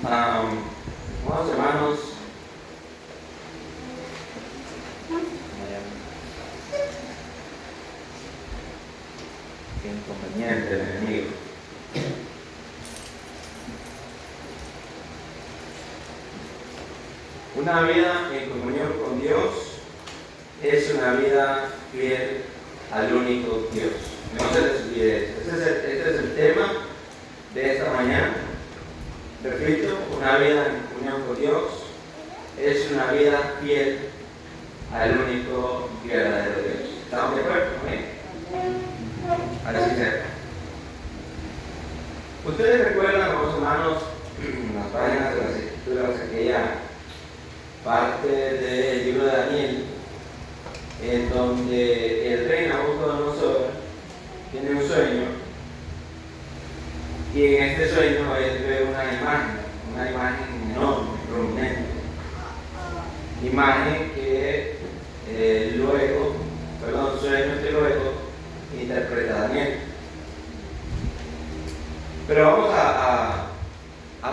Amados hermanos, qué inconveniente el enemigo. Una vida en comunión con Dios es una vida fiel al único Dios. No se les olvide esto. Este es el tema de esta mañana. Repito, una vida en comunión con Dios es una vida fiel al único y verdadero Dios. ¿Estamos de acuerdo? ¿Amén? Así sea. Ustedes recuerdan, los hermanos, las páginas de las Escrituras, aquella parte del libro de Daniel, en donde el rey Nabucodonosor tiene un sueño, y en este sueño él ve una imagen enorme, prominente, imagen que sueño que luego interpreta Daniel. Pero vamos a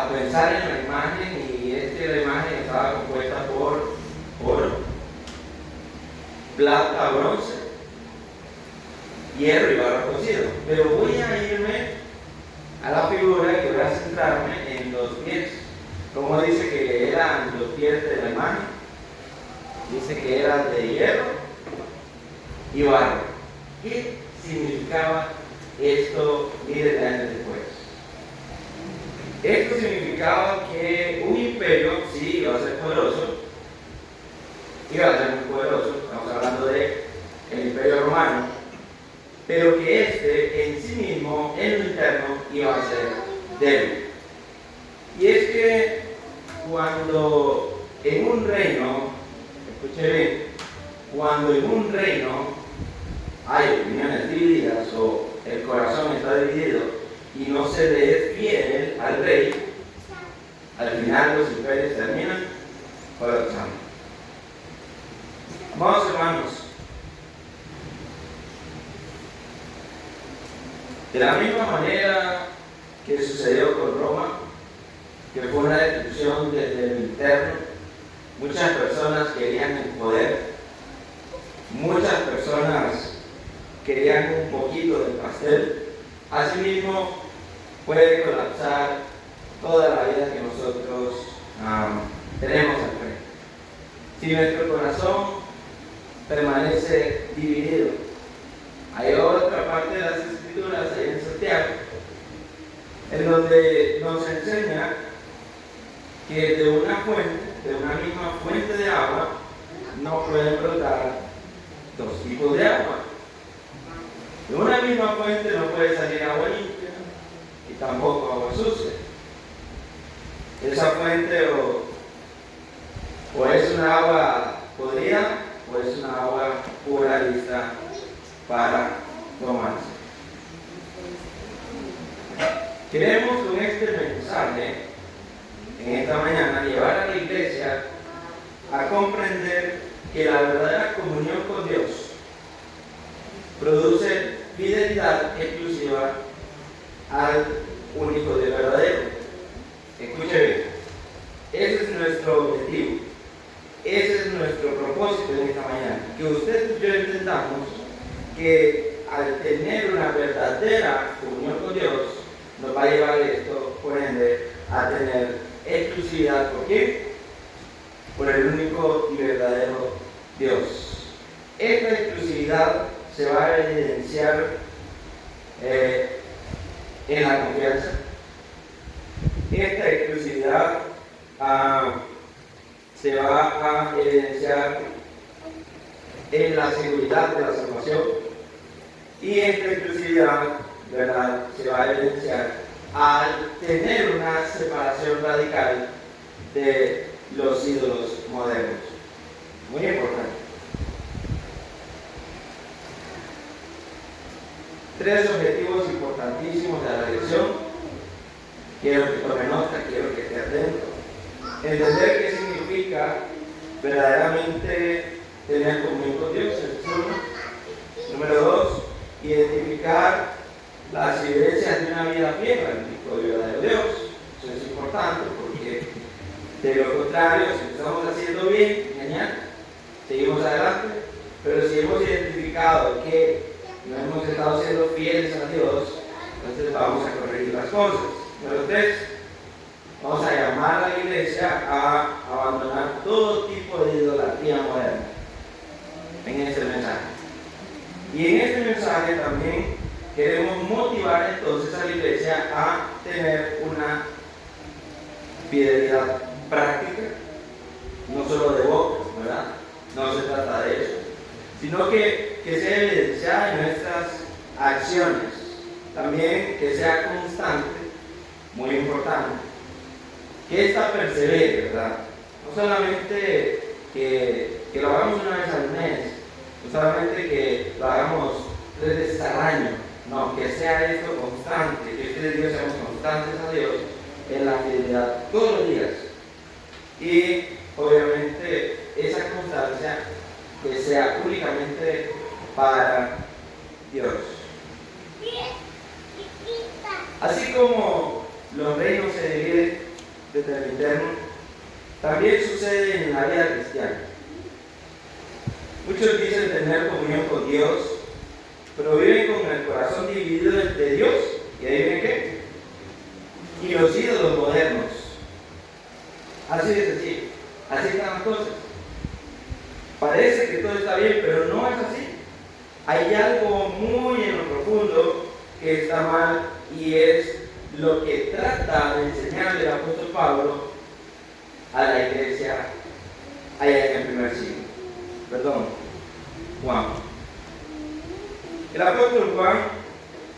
pensar en la imagen, y la imagen estaba compuesta por oro, plata, bronce, hierro y barro cocido. Pero voy a irme a la figura que voy a centrarme en los pies. ¿Cómo dice que eran los pies de la imagen? Dice que eran de hierro y barro. ¿Qué significaba esto miles de años después? Esto significaba que un imperio, sí, iba a ser poderoso, iba a ser muy poderoso, estamos hablando del imperio romano, pero que este en sí mismo, en lo interno, iba a ser débil. Y es que cuando en un reino, escuche bien, cuando en un reino hay opiniones divididas o el corazón está dividido y no se le es fiel al rey, al final los imperios terminan colapsando. Vamos, hermanos. De la misma manera que sucedió con Roma, que fue una destrucción desde el interno, muchas personas querían el poder, muchas personas querían un poquito del pastel. Asimismo, puede colapsar toda la vida que nosotros tenemos al frente. Si nuestro corazón permanece dividido. Hay otra parte de las Escrituras, ahí en Santiago, en donde nos enseña que de una misma fuente de agua, no pueden brotar dos tipos de agua. De una misma fuente no puede salir agua limpia y tampoco agua sucia. Esa fuente o es una agua podrida o es una agua pura lista para tomarse. Queremos con este mensaje en esta mañana llevar a la iglesia a comprender que la verdadera comunión con Dios produce fidelidad exclusiva al único Dios verdadero. Escuche bien, ese es nuestro objetivo, ese es nuestro propósito en esta mañana, que usted y yo entendamos que al tener una verdadera comunión con Dios, nos va a llevar esto, por ende, a tener exclusividad. ¿Por qué? Por el único y verdadero Dios. Esta exclusividad se va a evidenciar en la confianza. Esta exclusividad se va a evidenciar en la seguridad de la salvación, y esta exclusividad, ¿verdad?, se va a evidenciar al tener una separación radical de los ídolos modernos. Muy importante. Tres objetivos importantísimos de la lección. Quiero que tome nota, quiero que esté atento. Entender qué significa verdaderamente tener comunión con Dios, eso es uno. Número dos, identificar las evidencias de una vida fiel al único y verdadero Dios. Eso es importante porque contrario, si lo estamos haciendo bien, genial, seguimos adelante. Pero si hemos identificado que no hemos estado siendo fieles a Dios, entonces vamos a corregir las cosas. Número 3, vamos a llamar a la iglesia a abandonar todo tipo de idolatría moderna en este mensaje. Y en este mensaje también queremos motivar entonces a la iglesia a tener una fidelidad práctica, no solo de boca, ¿verdad? No se trata de eso, sino que sea evidenciada en nuestras acciones, también que sea constante, muy importante, que esta persevere, ¿verdad? No solamente que lo hagamos una vez al mes, no solamente que lo hagamos 3 veces al año, no, que sea esto constante, que ustedes y yo seamos constantes a Dios en la fidelidad todos los días. Y obviamente esa constancia que sea únicamente para Dios. Así como los reinos se dividen desde el interno, también sucede en la vida cristiana. Muchos dicen tener comunión con Dios, pero viven con el corazón dividido entre Dios y ahí ven qué, y los ídolos modernos. Así de sencillo, así están las cosas. Parece que todo está bien, pero no es así. Hay algo muy en lo profundo que está mal y es lo que trata de enseñarle el apóstol Pablo a la iglesia allá en el primer siglo. Juan. El apóstol Juan,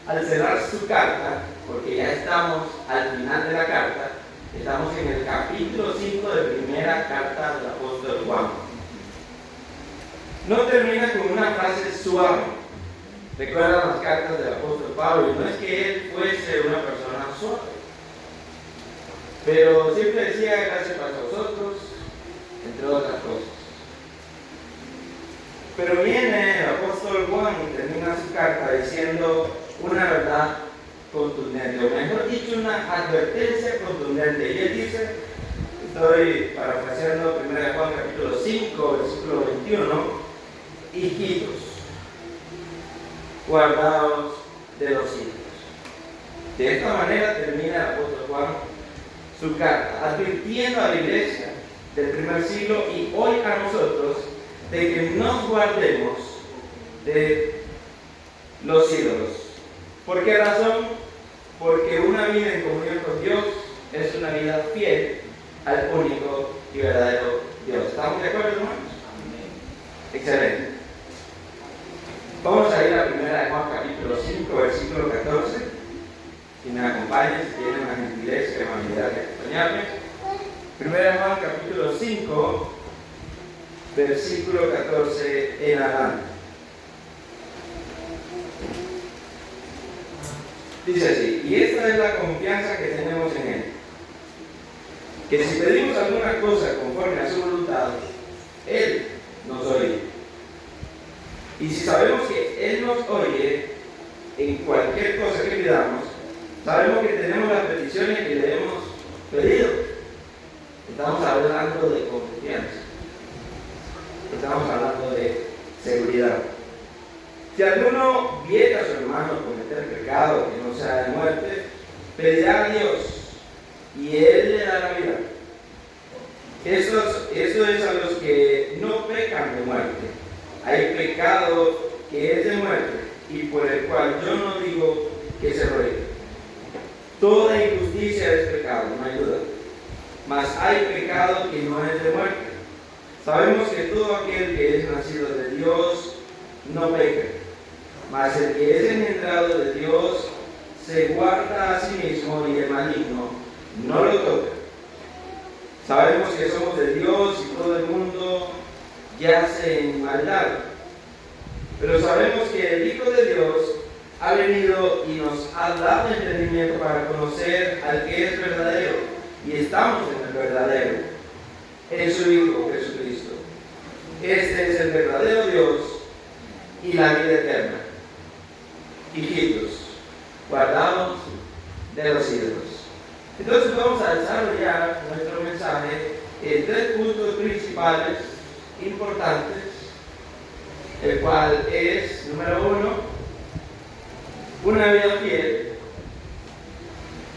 al cerrar su carta, porque ya estamos al final de la carta, estamos en el capítulo 5 de primera carta del apóstol Juan. No termina con una frase suave. Recuerdan las cartas del apóstol Pablo, y no es que él fuese una persona suave, pero siempre decía gracias para vosotros, entre otras cosas. Pero viene el apóstol Juan y termina su carta diciendo una verdad contundente, o mejor dicho, una advertencia contundente. Y él dice, estoy parafraseando 1 Juan capítulo 5, versículo 21, hijitos, guardaos de los ídolos. De esta manera termina el apóstol Juan su carta, advirtiendo a la iglesia del primer siglo y hoy a nosotros de que nos guardemos de los ídolos. ¿Por qué razón? Porque una vida en comunión con Dios es una vida fiel al único y verdadero Dios. ¿Estamos de acuerdo, hermanos? Excelente. Vamos a ir a 1 Juan capítulo 5, versículo 14. Si me acompañan, si tienen la gentileza y la amabilidad de acompañarme. 1 Juan capítulo 5, versículo 14 en adelante. Dice así: y esta es la confianza que tenemos en Él, que si pedimos alguna cosa conforme a su voluntad, Él nos oye. Y si sabemos que Él nos oye en cualquier cosa que pidamos, sabemos que tenemos las peticiones que le hemos pedido. Estamos hablando de confianza. Estamos hablando de seguridad. Si alguno viera a su hermano cometer pecado que no sea de muerte, pedirá a Dios y Él le dará vida. Eso es a los que no pecan de muerte. Hay pecado que es de muerte y por el cual yo no digo que se ruegue. Toda injusticia es pecado, no hay duda. Mas hay pecado que no es de muerte. Sabemos que todo aquel que es nacido de Dios no peca, mas el que es engendrado de Dios se guarda a sí mismo y el maligno no lo toca. Sabemos que somos de Dios y todo el mundo yace en maldad, pero sabemos que el Hijo de Dios ha venido y nos ha dado entendimiento para conocer al que es verdadero, y estamos en el verdadero, en su Hijo Jesucristo. Este es el verdadero Dios y la vida eterna. Hijitos, guardados de los ídolos. Entonces vamos a desarrollar nuestro mensaje en 3 puntos principales importantes, el cual es, número 1, una vida fiel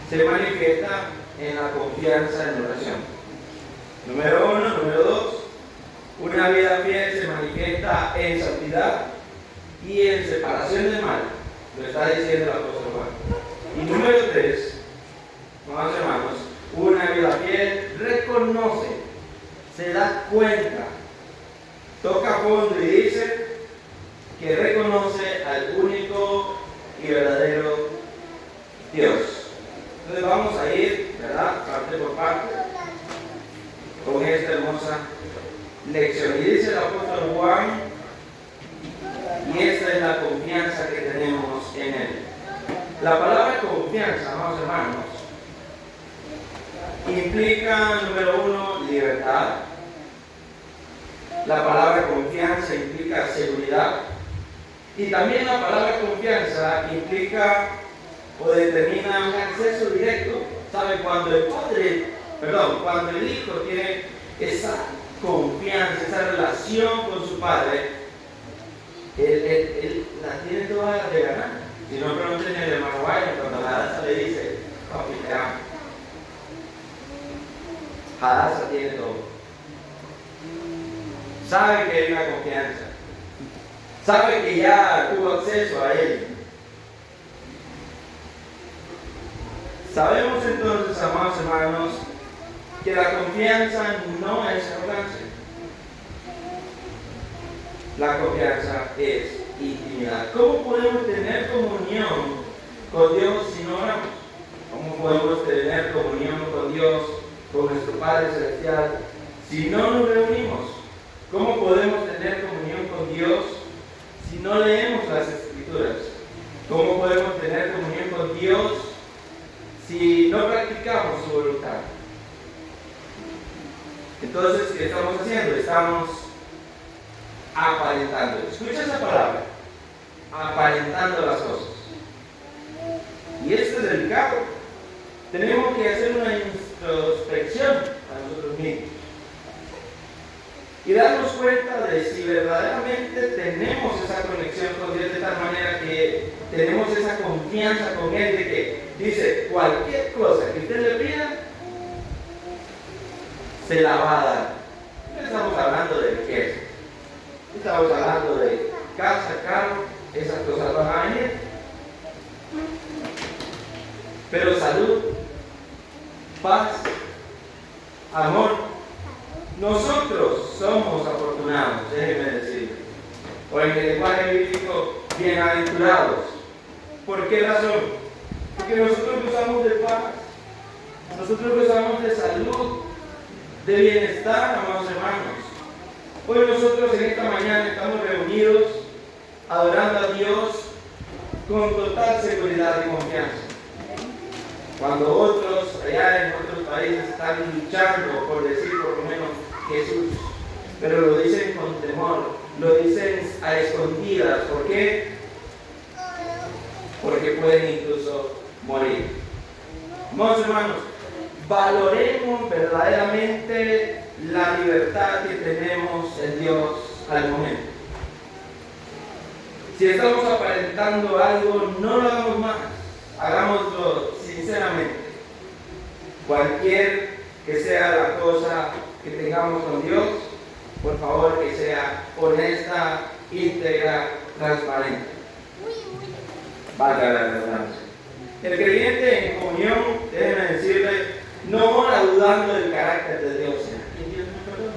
se manifiesta en la confianza en oración. Número 1, número 2, una vida fiel se manifiesta en santidad y en separación del mal. Lo está diciendo el apóstol Juan. Y número 3, amados hermanos, una vida fiel reconoce, se da cuenta, toca fondo y dice que reconoce al único y verdadero Dios. Entonces vamos a ir, ¿verdad?, parte por parte, con esta hermosa lección. Y dice el apóstol Juan, y esta es la confianza que tenemos en Él. La palabra confianza, amados hermanos, implica, número 1, libertad. La palabra confianza implica seguridad. Y también la palabra confianza implica o determina un acceso directo. ¿Sabe? Cuando el hijo tiene esa confianza, esa relación con su padre, él la tiene toda de ganar. Si no, pregunten el hermano Bayern, cuando Hadassah le dice, papi, te amo. Hadassah tiene todo. Sabe que hay una confianza. Sabe que ya tuvo acceso a él. Sabemos entonces, amados hermanos, que la confianza no es arrogancia. La confianza es intimidad. ¿Cómo podemos tener comunión con Dios si no oramos? ¿Cómo podemos tener comunión con Dios, con nuestro Padre Celestial, si no nos reunimos? ¿Cómo podemos tener comunión con Dios si no leemos las Escrituras? ¿Cómo podemos tener comunión con Dios si no practicamos su voluntad? Entonces, ¿qué estamos haciendo? Estamos aparentando. Escucha esa palabra. Aparentando las cosas. Y esto es delicado. Tenemos que hacer una introspección a nosotros mismos y darnos cuenta de si verdaderamente tenemos esa conexión con Dios de tal manera que tenemos esa confianza con Él de que dice cualquier cosa que usted le pida se la va a dar. No estamos hablando de riqueza, estamos hablando de casa, carro, esas cosas van a venir, pero salud, paz, amor. Nosotros somos afortunados, déjenme decir, o en el lenguaje bíblico, bienaventurados. ¿Por qué razón? Porque nosotros gozamos de paz, nosotros gozamos de salud, de bienestar, amados hermanos. Hoy nosotros en esta mañana estamos reunidos adorando a Dios con total seguridad y confianza. Cuando otros allá en otros países están luchando por decir por lo menos Jesús, pero lo dicen con temor, lo dicen a escondidas. ¿Por qué? Porque pueden incluso morir. Amados hermanos, valoremos verdaderamente la libertad que tenemos en Dios al momento. Si estamos aparentando algo, no lo hagamos más, hagámoslo sinceramente. Cualquier que sea la cosa que tengamos con Dios, por favor que sea honesta, íntegra, transparente. Valga la redundancia. El creyente en comunión, déjenme decirle, no ora dudando del carácter de Dios. ¿Será que Dios me perdona?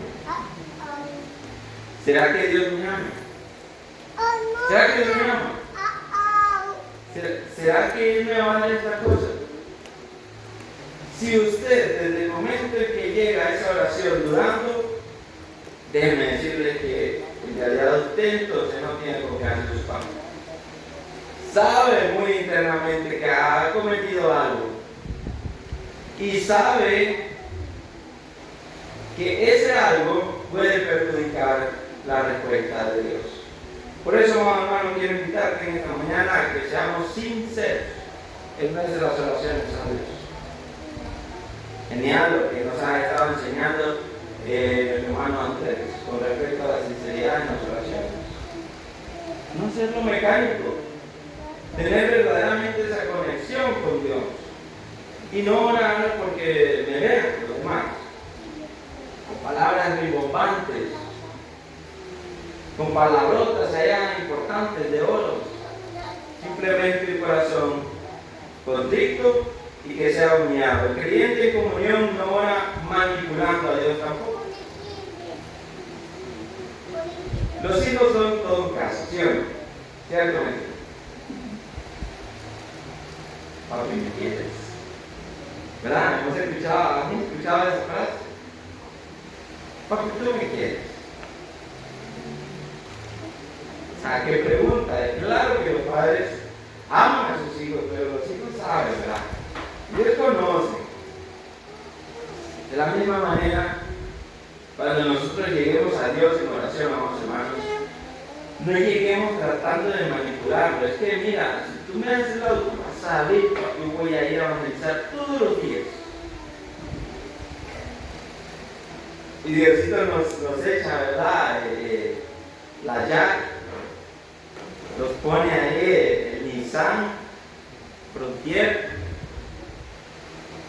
¿Será que Dios me ama? ¿Será que Dios me ama? ¿Será que Él me va a dar esta cosa? Si usted, desde el momento en que llega a esa oración dudando, déjenme decirle que en realidad usted entonces no tiene confianza en sus padres. Sabe muy internamente que ha cometido algo y sabe que ese algo puede perjudicar la respuesta de Dios. Por eso, hermano, quiero invitarte en esta mañana a que seamos sinceros en vez de las oraciones a Dios. Genial lo que nos ha estado enseñando el hermano Andrés con respecto a la sinceridad en las oraciones. No serlo mecánico, tener verdaderamente esa conexión con Dios y no orar porque me vean los demás, con palabras rimbombantes, con palabrotas allá importantes de oro, simplemente el corazón contrito y que sea humillado. El creyente en comunión no ora manipulando a Dios tampoco. Los hijos son todo un caso, ¿sí o no? Ciertamente. Papi, ¿me quieres? ¿Verdad? ¿Han escuchado esa frase? Papi, ¿tú me quieres? O sea, qué pregunta. Claro que los padres aman a sus hijos, pero los hijos saben, ¿verdad? Ellos conocen. De la misma manera, cuando nosotros lleguemos a Dios en oración, amados hermanos, no lleguemos tratando de manipularlo. Es que mira, si tú me haces la última pasada, yo voy a ir a evangelizar todos los días. Y Diosito nos echa, ¿verdad? La Jack, los pone ahí el Nissan Frontier.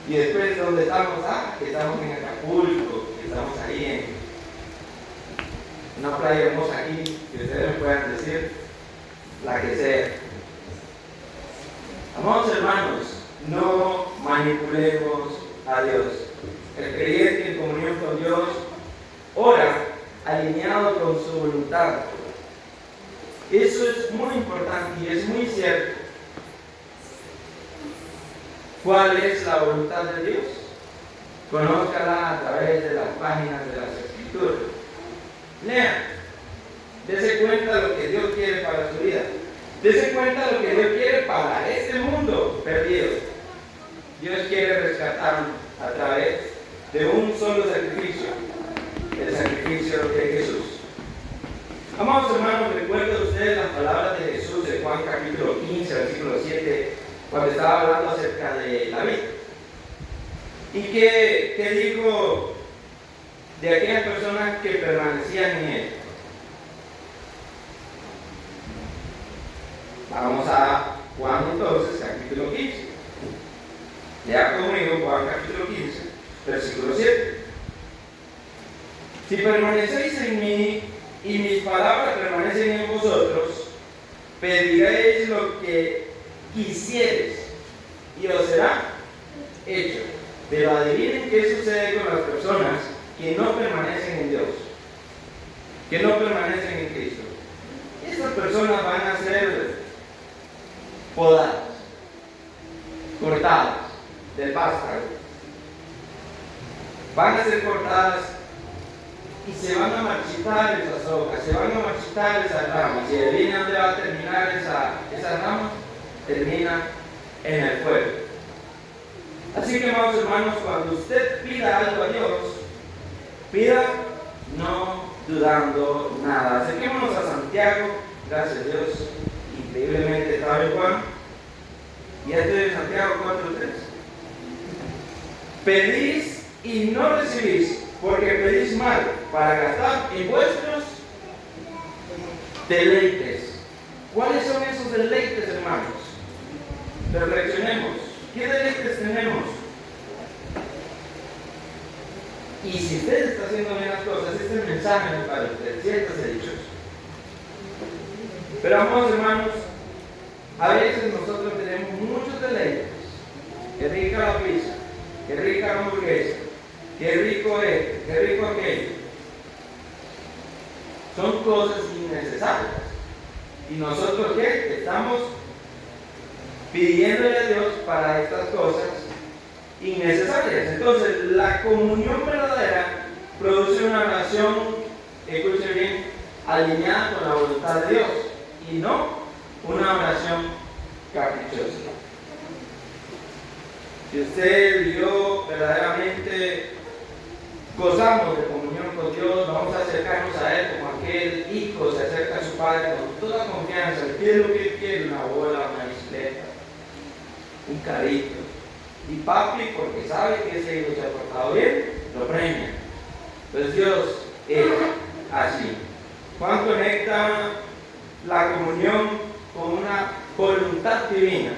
Y después, ¿dónde estamos? Que estamos en Acapulco, que estamos ahí en una playa hermosa aquí, que ustedes me puedan decir, la que sea. Amados hermanos, no manipulemos a Dios. El creyente en comunión con Dios ora alineado con su voluntad. Eso es muy importante y es muy cierto. ¿Cuál es la voluntad de Dios? Conózcala a través de las páginas de las Escrituras. Lean. Dese cuenta de lo que Dios quiere para su vida. Dese cuenta de lo que Dios quiere para este mundo perdido. Dios quiere rescatarnos a través de un solo sacrificio, el sacrificio de Jesús. Amados hermanos, recuerden ustedes las palabras de Jesús en Juan capítulo 15, versículo 7, cuando estaba hablando acerca de la vida. ¿Y qué dijo de aquellas personas que permanecían en él? Vamos a Juan entonces, capítulo 15. Lea conmigo Juan capítulo 15, versículo 7. Si permanecéis en mí y mis palabras permanecen en vosotros, pediréis lo que quisieres y os será hecho. Pero adivinen qué sucede con las personas que no permanecen en Dios, que no permanecen en Cristo. Estas personas van a ser podadas, cortadas del vástago. Van a ser cortadas y se van a marchitar esas hojas, se van a marchitar esas ramas. Y adivinen dónde va a terminar esa rama. Termina en el fuego. Así que, amados hermanos, cuando usted pida algo a Dios, pida no dudando nada. Acerquémonos a Santiago, gracias a Dios, increíblemente estaba en Juan, y estoy en Santiago 4:3. Pedís y no recibís, porque pedís mal, para gastar en vuestros deleites. ¿Cuáles son esos deleites, hermanos? Reflexionemos. ¿Qué deleites tenemos? Y si usted está haciendo bien las cosas, este mensaje es para usted, siéntase dichoso. Pero, amados hermanos, a veces nosotros tenemos muchos deleites. Qué rica la pizza, qué rica la hamburguesa, qué rico esto, qué rico aquello. Son cosas innecesarias. ¿Y nosotros qué? Estamos pidiéndole a Dios para estas cosas innecesarias. Entonces, la comunión verdadera produce una relación, escuche bien, alineada con la voluntad de Dios y no una oración caprichosa. Si usted y yo verdaderamente gozamos de comunión con Dios, vamos a acercarnos a Él como aquel hijo se acerca a su padre con toda confianza. ¿Qué es lo que quiere? Una bola, una bicicleta, un carrito. ¿Y papi, porque sabe que ese hijo se ha portado bien, lo premia. Pues Dios es así. Juan conecta la comunión con una voluntad divina.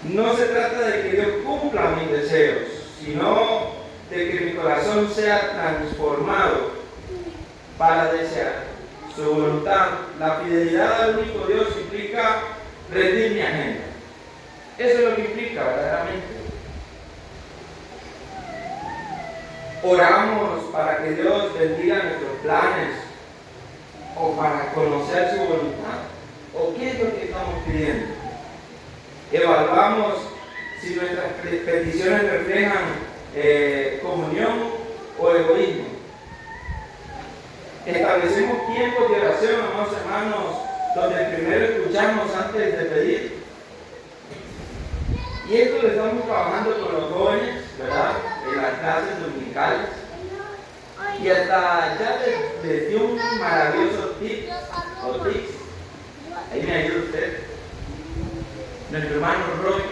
No se trata de que Dios cumpla mis deseos, sino de que mi corazón sea transformado para desear su voluntad. La fidelidad al único Dios implica rendir mi agenda. Eso es lo que implica verdaderamente. Oramos para que Dios bendiga nuestros planes o para conocer su voluntad. ¿O qué es lo que estamos pidiendo? Evaluamos si nuestras peticiones reflejan comunión o egoísmo. Establecemos tiempos de oración, amados hermanos, donde primero escuchamos antes de pedir. Y esto lo estamos trabajando con los jóvenes, ¿verdad? En las clases dominicales. Y hasta ya les dio un maravilloso tip o tips. Ahí me ayuda usted. Nuestro hermano Roy,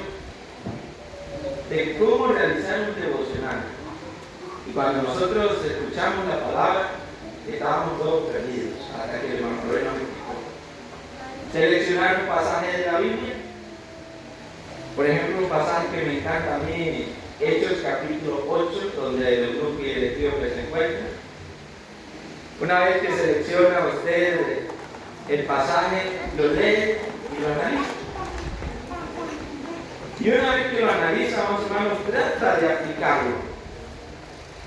de cómo realizar un devocional. Y cuando nosotros escuchamos la palabra, estábamos todos perdidos, hasta que el hermano Roy nos explicó. Seleccionar un pasaje de la Biblia. Por ejemplo, un pasaje que me encanta a mí, Hechos capítulo 8, donde el grupo y el etíope se encuentran. Una vez que selecciona usted el pasaje, lo lee y lo analiza. Y una vez que lo analiza, vamos hermanos, trata de aplicarlo.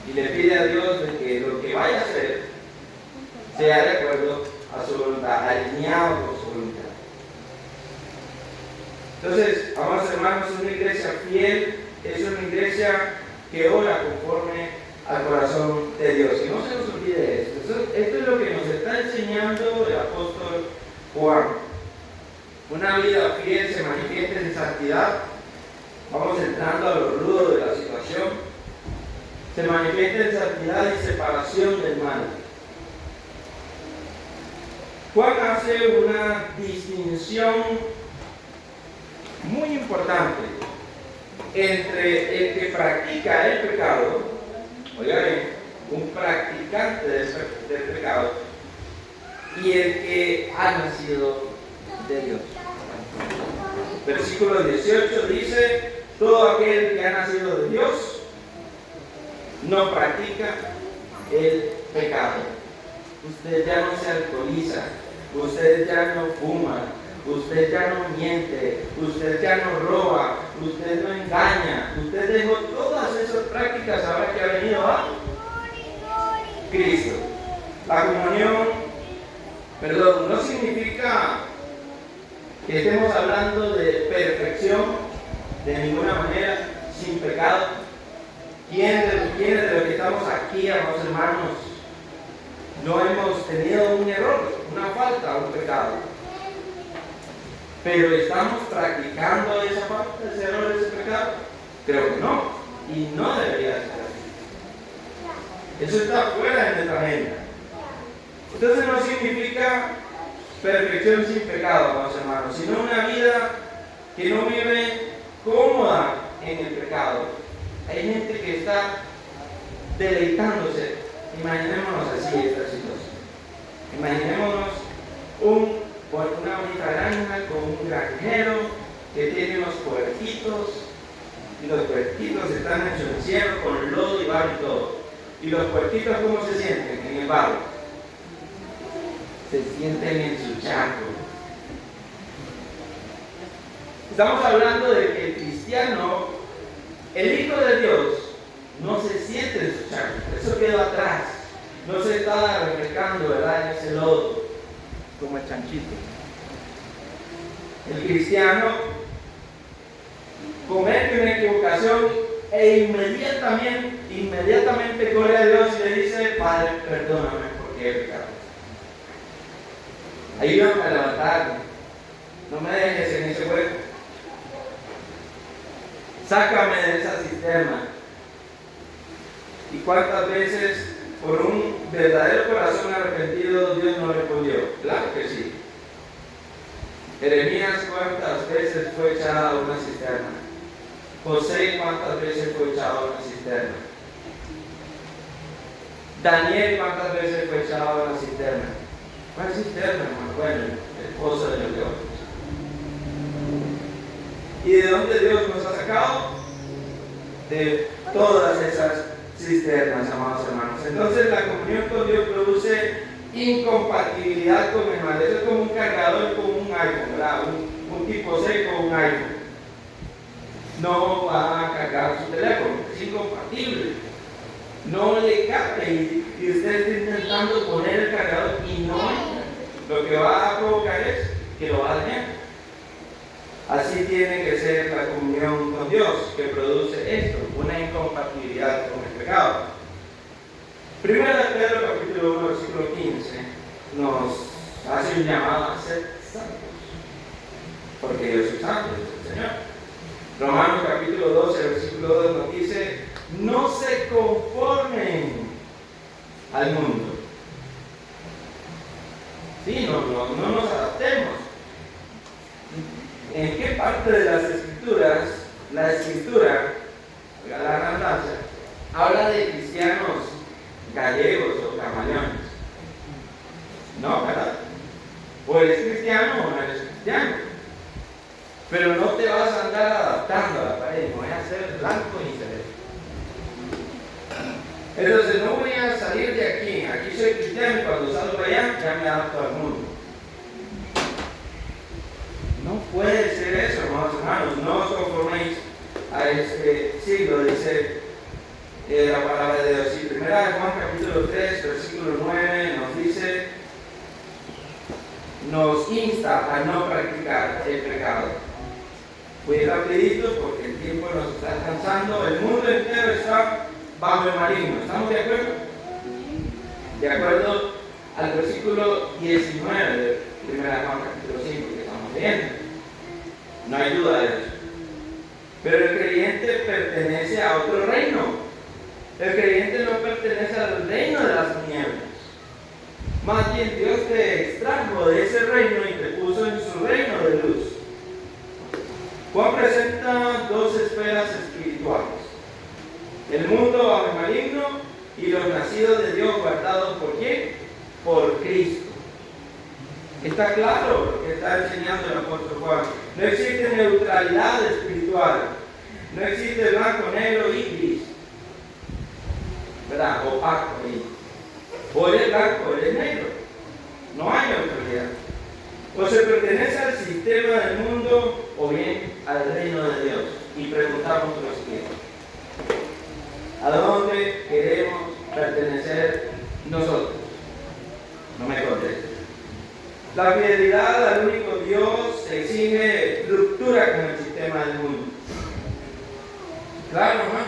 Y le pide a Dios de que lo que vaya a hacer sea de acuerdo a su voluntad, alineado con su voluntad. Entonces, amados hermanos, una iglesia fiel es una iglesia que ora conforme al corazón de Dios. Y no se nos olvide esto. Esto es lo que nos está enseñando el apóstol Juan. Una vida fiel se manifiesta en santidad. Vamos entrando a lo rudo de la situación. Se manifiesta en santidad y separación del mal. Juan hace una distinción muy importante entre el que practica el pecado, oigan, un practicante del pecado, y el que ha nacido de Dios. Versículo 18 dice: todo aquel que ha nacido de Dios no practica el pecado. Usted ya no se alcoholiza, usted ya no fuma, usted ya no miente, usted ya no roba, usted no engaña, usted dejó todas esas prácticas ahora que ha venido a Cristo. La comunión, no significa que estemos hablando de perfección de ninguna manera, sin pecado. ¿Quiénes de los que estamos aquí, amados hermanos, no hemos tenido un error, una falta, un pecado? Pero ¿estamos practicando esa falta, ese error, ese pecado? Creo que no, y no debería ser así. Eso está fuera de nuestra agenda. Entonces no significa perfección sin pecado, amados hermanos, sino una vida que no vive cómoda en el pecado. Hay gente que está deleitándose. Imaginémonos así esta situación. Imaginémonos una bonita granja con un granjero que tiene unos puerquitos, y los puerquitos están en su encierro con lodo y barro y todo. ¿Y los puerquitos cómo se sienten en el barro? Se sienten en su charco. Estamos hablando de que el cristiano, el Hijo de Dios, no se siente en su charco. Eso quedó atrás. No se está refrescando, ¿verdad?, en ese lodo, como el chanchito. El cristiano comete una equivocación e inmediatamente corre a Dios y le dice: Padre, perdóname porque he pecado. Ayúdame a levantarme. No me dejes en ese hueco. Sácame de esa cisterna. ¿Y cuántas veces por un verdadero corazón arrepentido Dios no respondió? Claro que sí. Jeremías, ¿cuántas veces fue echado a una cisterna? José, ¿cuántas veces fue echado a una cisterna? Daniel, ¿cuántas veces fue echado a una cisterna? ¿Cuál cisterna, hermano? Bueno, el pozo de los leones. ¿Y de dónde Dios nos ha sacado? De todas esas cisternas, amados hermanos. Entonces la comunión con Dios produce incompatibilidad con el mal. Eso es como un cargador con un iPhone, ¿verdad? Un tipo C con un iPhone. No va a cargar su teléfono, es incompatible. No le cabe y usted está intentando poner el cargador y no entra. Lo que va a provocar es que lo va a dañar. Así tiene que ser la comunión con Dios, que produce esto, una incompatibilidad con el pecado. Primero de Pedro, capítulo 1, versículo 15, nos hace un llamado a ser santos, porque yo soy santo, dice el Señor. Romanos capítulo 12, versículo 2 nos dice: no se conformen al mundo. Sí, no nos adaptemos. ¿En qué parte de las Escrituras, la Escritura, la redundancia, habla de cristianos gallegos o camaleones? No, ¿verdad? O eres cristiano o no eres cristiano. Pero no te vas a andar adaptando a la pared, no voy a ser blanco ni celeste. Entonces no voy a salir de aquí soy cristiano y cuando salgo para allá ya me adapto al mundo. No puede ser eso, hermanos, no os conforméis a este siglo, dice la palabra de Dios. Y primera de Juan capítulo 3, versículo 9 nos dice, nos insta a no practicar el pecado. Voy rapidito porque el tiempo nos está alcanzando. El mundo entero está bajo el maligno. ¿Estamos de acuerdo? De acuerdo al versículo 19 de 1 Juan capítulo 5 que estamos leyendo. No hay duda de eso. Pero el creyente pertenece a otro reino. El creyente no pertenece al reino de las tinieblas. Más bien Dios te extrajo de ese reino y te puso en su reino de luz. Juan presenta dos esferas espirituales: el mundo bajo el maligno y los nacidos de Dios guardados ¿por quién? Por Cristo. Está claro lo que está enseñando el apóstol Juan. No existe neutralidad espiritual. No existe blanco, negro y gris, ¿verdad? Opaco ahí. O eres blanco o eres negro. No hay neutralidad. O se pertenece al sistema del mundo o bien al reino de Dios. Y preguntamos lo siguiente: ¿a dónde queremos pertenecer nosotros? No me contestes. La fidelidad al único Dios exige ruptura con el sistema del mundo. Claro, hermanos.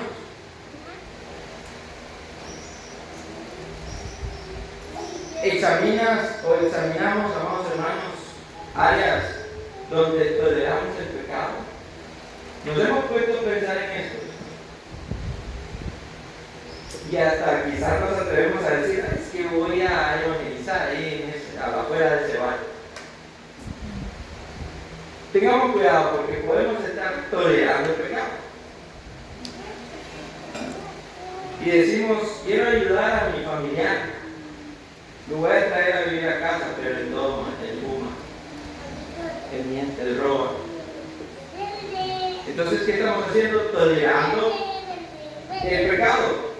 Examinamos, amados hermanos, áreas donde toleramos el pecado. Nos hemos puesto a pensar en esto. Y hasta quizás nos atrevemos a decir: es que voy a evangelizar ahí afuera de ese barrio. Tengamos cuidado porque podemos estar tolerando el pecado. Y decimos: quiero ayudar a mi familiar, lo voy a traer a vivir a casa, pero él toma, él fuma, él miente, él roba. Entonces, ¿qué estamos haciendo? Tolerando el pecado.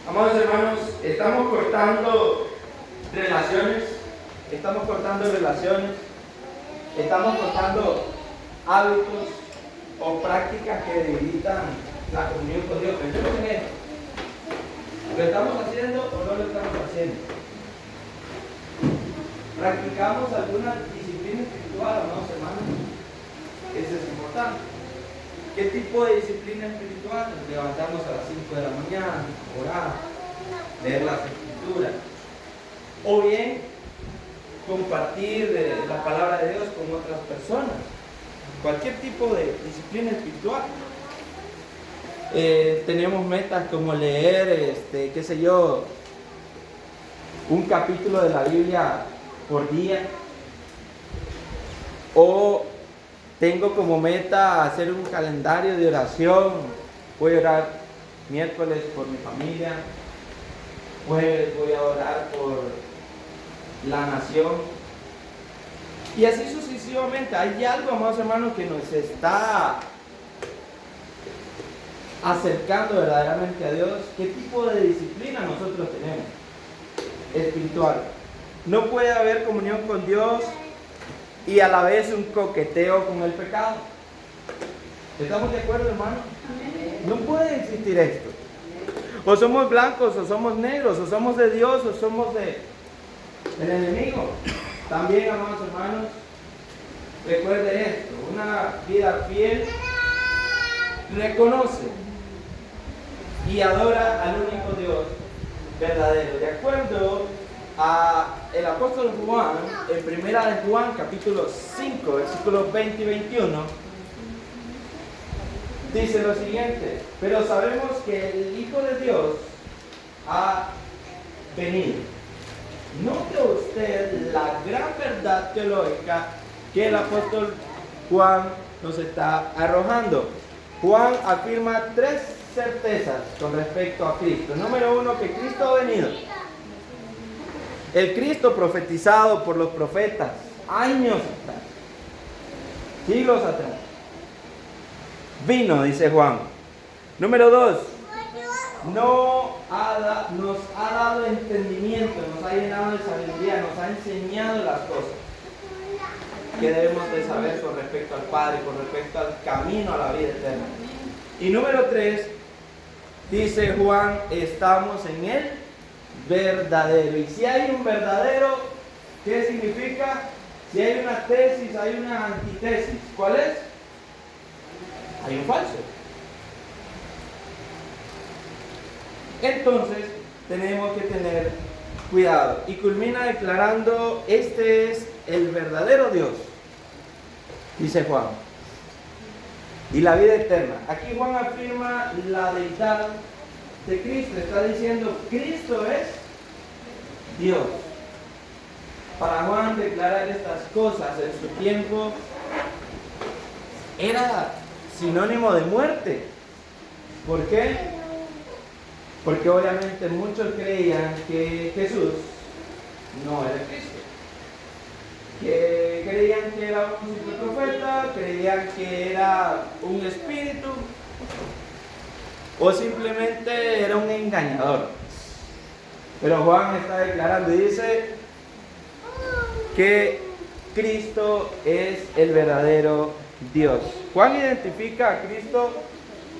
Amados hermanos, estamos cortando relaciones, estamos cortando hábitos o prácticas que debilitan la comunión con Dios. Pensemos en esto. ¿Lo estamos haciendo o no lo estamos haciendo? ¿Practicamos alguna disciplina espiritual, amados hermanos? Eso es importante. ¿Qué tipo de disciplina espiritual? Levantarnos a las 5 de la mañana, orar, leer las escrituras, o bien compartir la palabra de Dios con otras personas. Cualquier tipo de disciplina espiritual. Tenemos metas como leer, qué sé yo, un capítulo de la Biblia por día, O tengo como meta hacer un calendario de oración. Voy a orar miércoles por mi familia. Jueves voy a orar por la nación. Y así sucesivamente. Hay algo, amados hermanos, que nos está acercando verdaderamente a Dios. ¿Qué tipo de disciplina nosotros tenemos? Espiritual. No puede haber comunión con Dios y a la vez un coqueteo con el pecado. ¿Estamos de acuerdo, hermano? No puede existir esto. O somos blancos, o somos negros, o somos de Dios, o somos del enemigo. También, amados hermanos, recuerde esto: una vida fiel reconoce y adora al único Dios verdadero. De acuerdo a el apóstol Juan, en primera de Juan, capítulo 5, versículos 20 y 21, dice lo siguiente: pero sabemos que el Hijo de Dios ha venido. Note usted la gran verdad teológica que el apóstol Juan nos está arrojando. Juan afirma tres certezas con respecto a Cristo. Número uno, que Cristo ha venido. El Cristo profetizado por los profetas años atrás, siglos atrás, vino, dice Juan. Número dos, nos ha dado entendimiento, nos ha llenado de sabiduría, nos ha enseñado las cosas que debemos de saber con respecto al Padre, con respecto al camino a la vida eterna. Y número tres, dice Juan, estamos en el verdadero. Y si hay un verdadero, ¿qué significa? Si hay una tesis, hay una antitesis. ¿Cuál es? Hay un falso. Entonces tenemos que tener cuidado. Y culmina declarando: este es el verdadero Dios, dice Juan, y la vida eterna. Aquí Juan afirma la deidad de Cristo. Está diciendo: Cristo es Dios. Para Juan, declarar estas cosas en su tiempo era sinónimo de muerte. ¿Por qué? Porque obviamente muchos creían que Jesús no era Cristo. Que creían que era un simple profeta, creían que era un espíritu, o simplemente era un engañador. Pero Juan está declarando y dice que Cristo es el verdadero Dios. Juan identifica a Cristo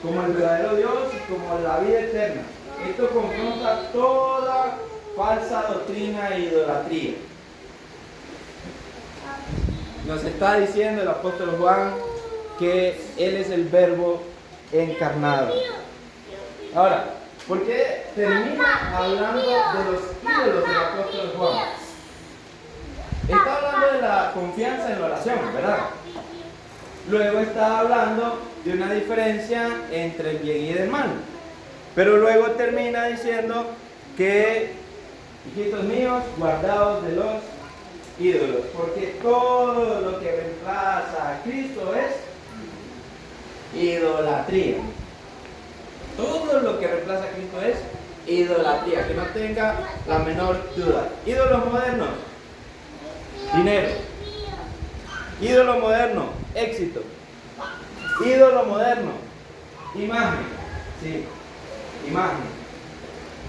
como el verdadero Dios y como la vida eterna. Esto confronta toda falsa doctrina e idolatría. Nos está diciendo el apóstol Juan que Él es el Verbo encarnado. Ahora, ¿por qué termina hablando de los ídolos del apóstol Juan? Está hablando de la confianza en la oración, ¿verdad? Luego está hablando de una diferencia entre el bien y el mal. Pero luego termina diciendo que, hijitos míos, guardaos de los ídolos, porque todo lo que reemplaza a Cristo es idolatría. Todo lo que reemplaza a Cristo es idolatría, que no tenga la menor duda. Ídolos modernos: dinero. Ídolo moderno: éxito. Ídolo moderno: imagen. Sí, imagen.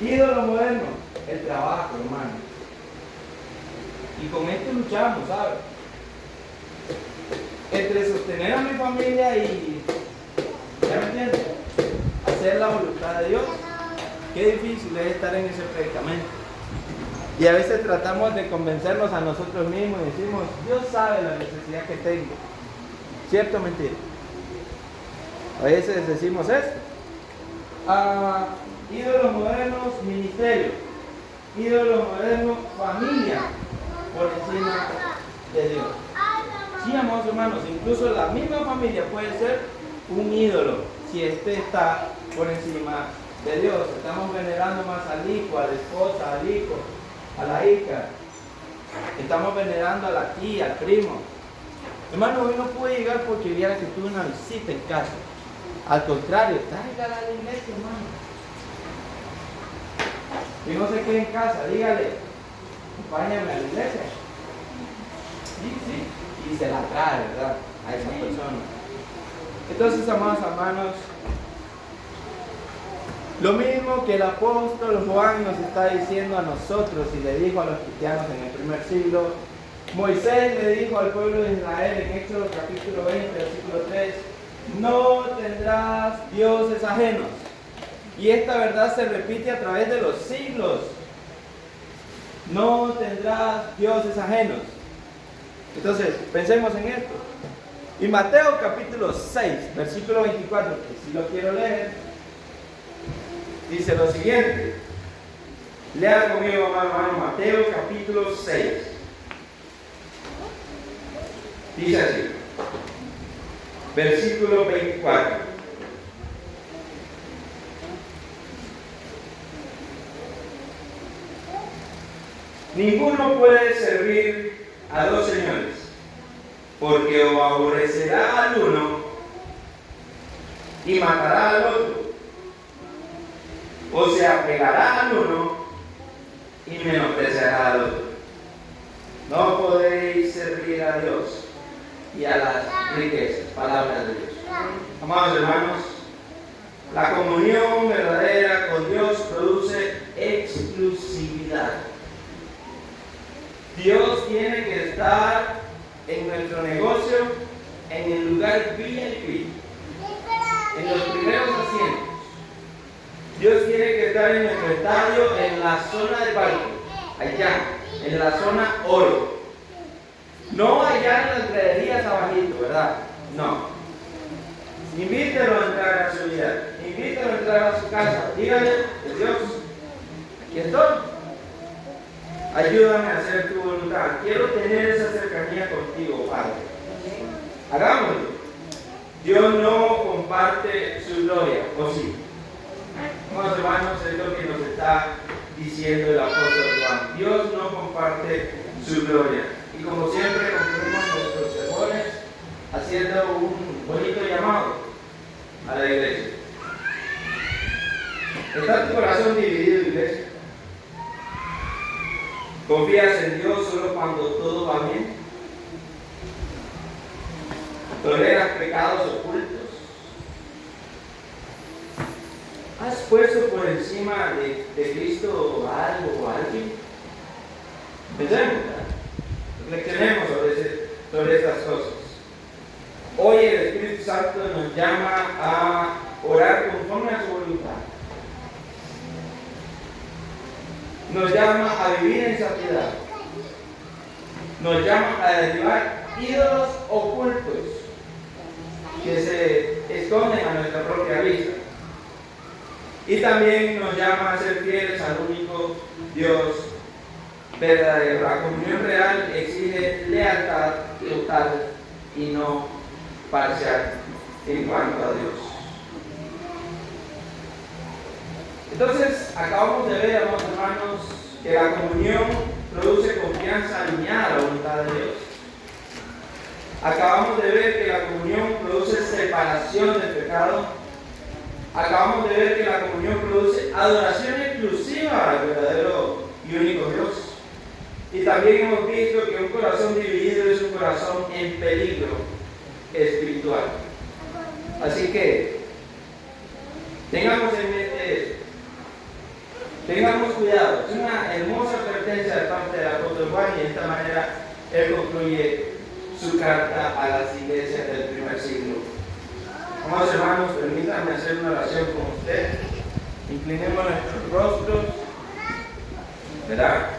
Ídolo moderno: el trabajo, hermano. Y con esto luchamos, ¿sabes? Entre sostener a mi familia y, ¿ya me entiendes?, hacer la voluntad de Dios. Qué difícil es estar en ese predicamento. Y a veces tratamos de convencernos a nosotros mismos y decimos: Dios sabe la necesidad que tengo. ¿Cierto o mentira? A veces decimos esto. Ídolos modernos: ministerio. Ídolos modernos: familia por encima de Dios. Sí, amados hermanos, incluso la misma familia puede ser un ídolo si éste está por encima de Dios. Estamos venerando más al hijo, a la esposa, al hijo, a la hija. Estamos venerando a la tía, al primo. Hermano, hoy no pude llegar porque viera que tuve una visita en casa. Al contrario, tráigala a la iglesia, hermano. Y no se quede en casa, dígale, acompáñame a la iglesia. Sí. Y se la trae, ¿verdad? A esa persona. Entonces, amados hermanos, lo mismo que el apóstol Juan nos está diciendo a nosotros y le dijo a los cristianos en el primer siglo, Moisés le dijo al pueblo de Israel en Éxodo capítulo 20, versículo 3, no tendrás dioses ajenos. Y esta verdad se repite a través de los siglos. No tendrás dioses ajenos. Entonces, pensemos en esto. Y Mateo capítulo 6, versículo 24, que si lo quiero leer, dice lo siguiente. Lea conmigo, hermano, Mateo capítulo 6. Dice así, versículo 24. Ninguno puede servir a dos señores, porque o aborrecerá al uno y matará al otro, o se apegará al uno y menospreciará al otro. No podéis servir a Dios y a las riquezas. Palabras de Dios. Amados hermanos, la comunión verdadera con Dios produce exclusividad. Dios tiene que estar en nuestro negocio, en el lugar VIP, en los primeros asientos. Dios tiene que estar en nuestro estadio, en la zona de barco, allá, en la zona oro. No allá en las graderías abajito, ¿verdad? No. Invítelo a entrar a su vida, invítelo a entrar a su casa. Dígale, Dios, aquí estoy. Ayúdame a hacer tu voluntad. Quiero tener esa cercanía contigo, Padre. Hagámoslo. Dios no comparte su gloria, ¿o sí? Vamos, hermanos, es lo que nos está diciendo el apóstol Juan. Dios no comparte su gloria. Y como siempre, concluimos nuestros sermones haciendo un bonito llamado a la iglesia. ¿Está tu corazón dividido, iglesia? ¿Confías en Dios solo cuando todo va bien? ¿Toleras pecados ocultos? ¿Has puesto por encima de Cristo algo o alguien? Pensemos, reflexionemos sobre estas cosas. Hoy el Espíritu Santo nos llama a orar conforme a su voluntad. Nos llama a vivir en santidad. Nos llama a derribar ídolos ocultos que se esconden a nuestra propia vista. Y también nos llama a ser fieles al único Dios verdadero. La comunión real exige lealtad total y no parcial en cuanto a Dios. Entonces, acabamos de ver, amados hermanos, que la comunión produce confianza alineada a la voluntad de Dios. Acabamos de ver que la comunión produce separación del pecado. Acabamos de ver que la comunión produce adoración exclusiva al verdadero y único Dios. Y también hemos visto que un corazón dividido es un corazón en peligro espiritual. Así que tengamos en mente esto. Tengamos cuidado. Es una hermosa advertencia de parte del apóstol Juan y de esta manera él concluye su carta a las iglesias del primer siglo. Amados hermanos, permítanme hacer una oración con usted. Inclinemos nuestros rostros, ¿verdad?